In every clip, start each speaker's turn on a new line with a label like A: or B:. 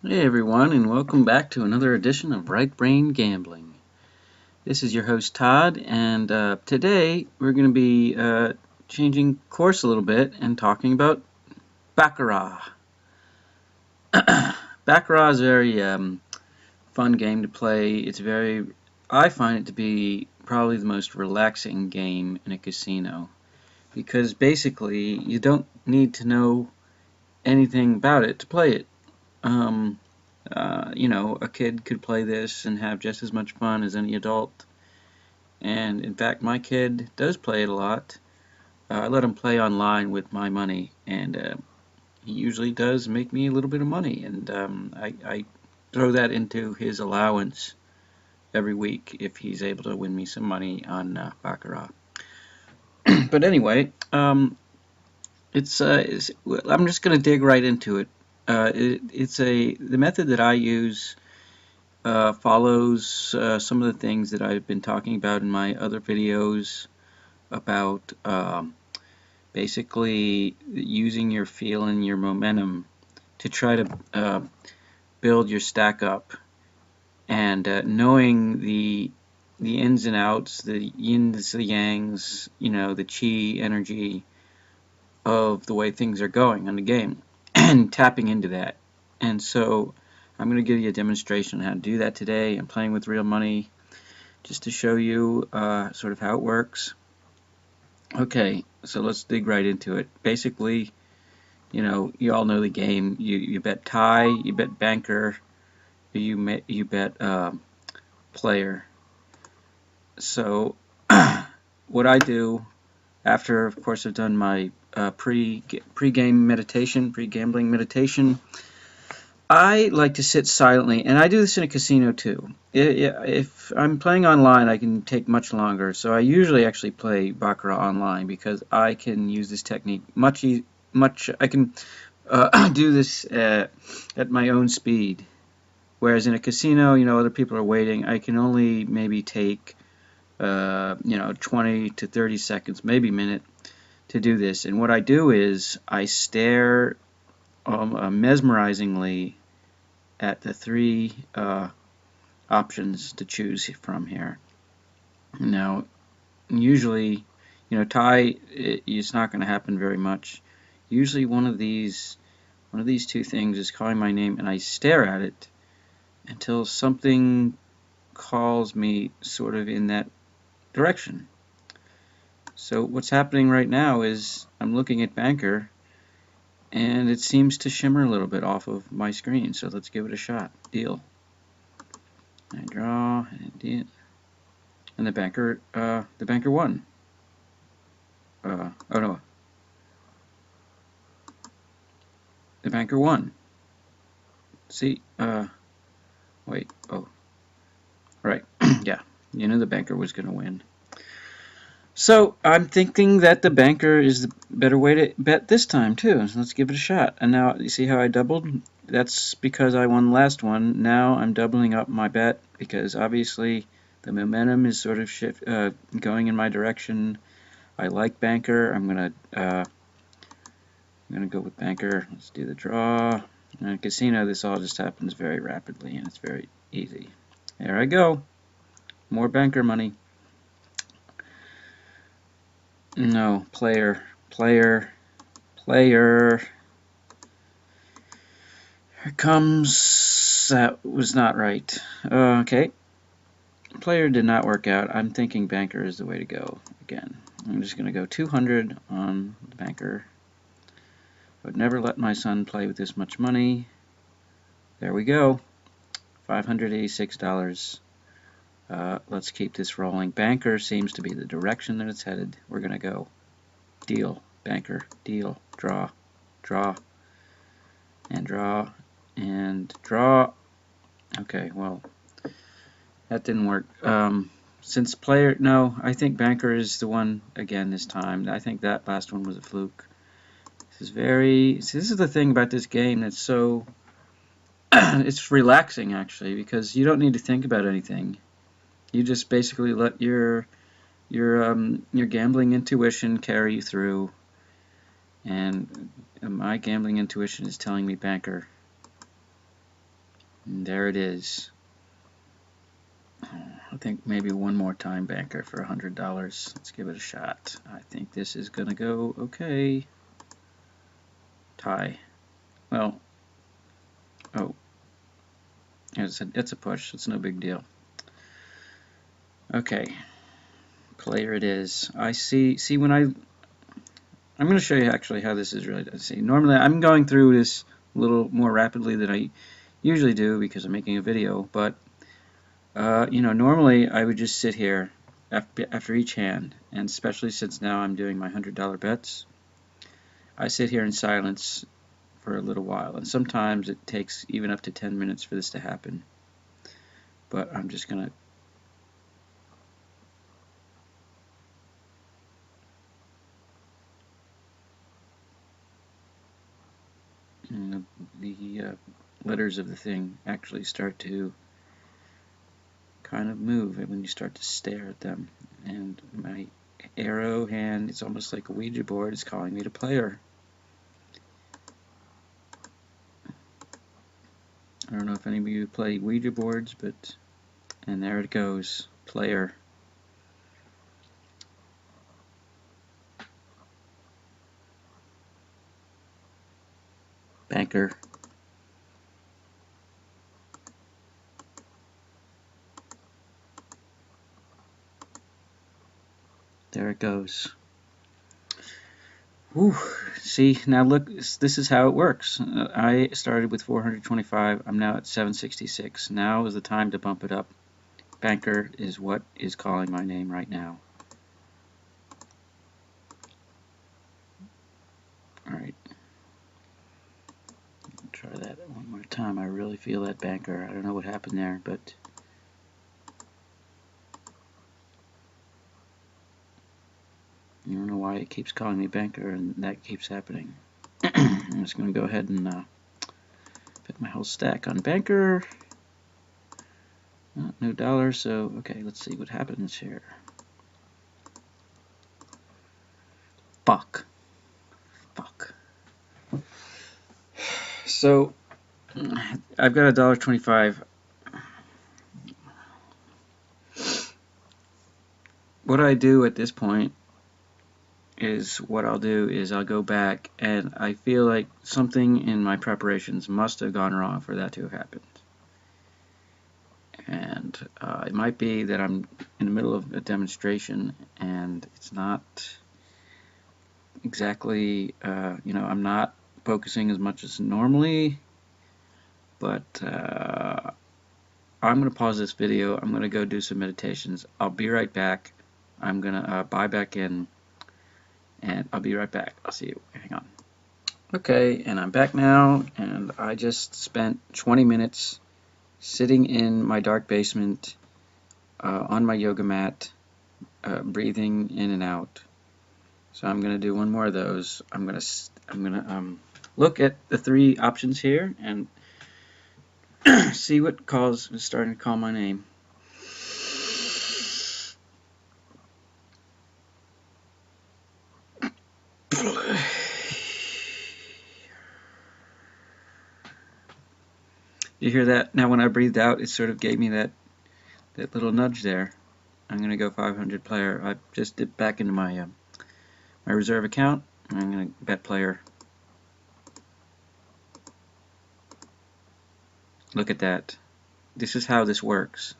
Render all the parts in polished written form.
A: Hey everyone, and welcome back to another edition of Right Brain Gambling. This is your host Todd, and today we're going to be changing course a little bit and talking about Baccarat. Baccarat is a very fun game to play. I find it to be probably the most relaxing game in a casino because basically you don't need to know anything about it to play it. Um, a kid could play this and have just as much fun as any adult. And in fact, my kid does play it a lot. I let him play online with my money, and he usually does make me a little bit of money. And I throw that into his allowance every week if he's able to win me some money on Baccarat. But anyway, I'm just going to dig right into it. The method that I use follows some of the things that I've been talking about in my other videos about basically using your feel and your momentum to try to build your stack up, and knowing the ins and outs, the yins, the yangs, the chi energy of the way things are going on the game, and tapping into that. And so I'm going to give you a demonstration on how to do that today. I'm playing with real money just to show you sort of how it works. Okay, so let's dig right into it. Basically, you all know the game. You bet tie, you bet banker, you bet player. So what I do after, of course, I've done my pre-game meditation, pre-gambling meditation, I like to sit silently, and I do this in a casino too. If I'm playing online, I can take much longer, so I usually actually play Baccarat online because I can use this technique much. I can do this at my own speed. Whereas in a casino, other people are waiting. I can only maybe take 20 to 30 seconds, maybe a minute, to do this. And what I do is I stare mesmerizingly at the three options to choose from here. Now, usually, tie, it's not going to happen very much. Usually, one of these two things is calling my name, and I stare at it until something calls me sort of in that direction. So what's happening right now is I'm looking at banker, and it seems to shimmer a little bit off of my screen. So let's give it a shot. Deal. I draw and deal. And the banker won. Oh no, the banker won. See, wait, oh, right, yeah, the banker was going to win. So I'm thinking that the banker is the better way to bet this time too. So let's give it a shot. And now you see how I doubled? That's because I won the last one. Now I'm doubling up my bet because obviously the momentum is sort of going in my direction. I like banker. I'm gonna go with banker. Let's do the draw. In a casino, this all just happens very rapidly and it's very easy. There I go. More banker money. No, player. Here comes. That was not right. Okay. Player did not work out. I'm thinking banker is the way to go again. I'm just going to go 200 on the banker. I would never let my son play with this much money. There we go. $586. Let's keep this rolling. Banker seems to be the direction that it's headed. We're going to go. Deal. Banker. Deal. Draw. Draw. And draw. And draw. Okay, well, that didn't work. Since player, no, I think banker is the one again this time. I think that last one was a fluke. This is the thing about this game that's so, it's relaxing actually, because you don't need to think about anything. You just basically let your gambling intuition carry you through. And my gambling intuition is telling me banker. And there it is. I think maybe one more time banker for $100. Let's give it a shot. I think this is gonna go okay. Tie. Well, oh, it's a push. It's no big deal. Okay, player it is. I see when I'm going to show you actually how this is really done. See, normally I'm going through this a little more rapidly than I usually do because I'm making a video, but you know, normally I would just sit here after each hand, and especially since now I'm doing my $100 bets, I sit here in silence for a little while, and sometimes it takes even up to 10 minutes for this to happen. But I'm just going to the letters of the thing actually start to kind of move when you start to stare at them, and my arrow hand, it's almost like a Ouija board, is calling me to player. I don't know if any of you play Ouija boards, but and there it goes, player. Banker. There it goes. Whew. See, now look, this is how it works. I started with 425. I'm now at 766. Now is the time to bump it up. Banker is what is calling my name right now. Alright. Try that one more time. I really feel that banker. I don't know what happened there, but I don't know why it keeps calling me banker, and that keeps happening. I'm just going to go ahead and put my whole stack on banker. No dollar, so okay, let's see what happens here. Fuck. So I've got $1.25. What I do at this point is I'll go back, and I feel like something in my preparations must have gone wrong for that to have happened. And it might be that I'm in the middle of a demonstration and it's not exactly, you know, I'm not focusing as much as normally, but I'm going to pause this video. I'm going to go do some meditations. I'll be right back. I'm going to buy back in, and I'll be right back. I'll see you. Hang on. Okay, and I'm back now, and I just spent 20 minutes sitting in my dark basement on my yoga mat, breathing in and out. So I'm going to do one more of those. I'm going to look at the three options here and see what is starting to call my name. You hear that? Now when I breathed out, it sort of gave me that little nudge there. I'm going to go 500 player. I just dipped back into my my reserve account. I'm going to bet player. Look at that. This is how this works.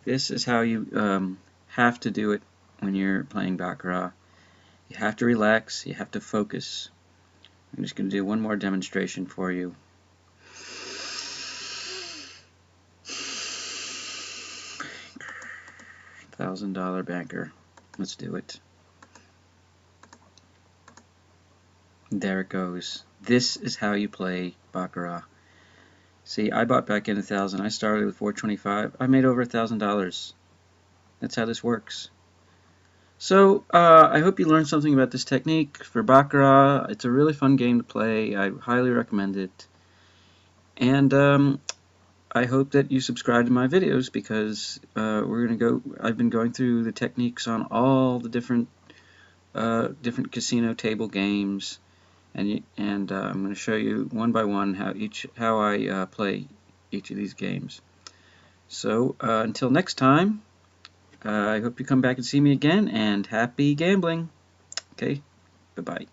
A: This is how you have to do it when you're playing Baccarat. You have to relax. You have to focus. I'm just going to do one more demonstration for you. $1,000 banker. Let's do it. There it goes. This is how you play Baccarat. See, I bought back in 1,000. I started with 425. I made over $1,000. That's how this works. So I hope you learned something about this technique for Baccarat. It's a really fun game to play. I highly recommend it. And I hope that you subscribe to my videos, because I've been going through the techniques on all the different casino table games, and I'm going to show you one by one how I play each of these games. So until next time, I hope you come back and see me again, and happy gambling. Okay, bye-bye.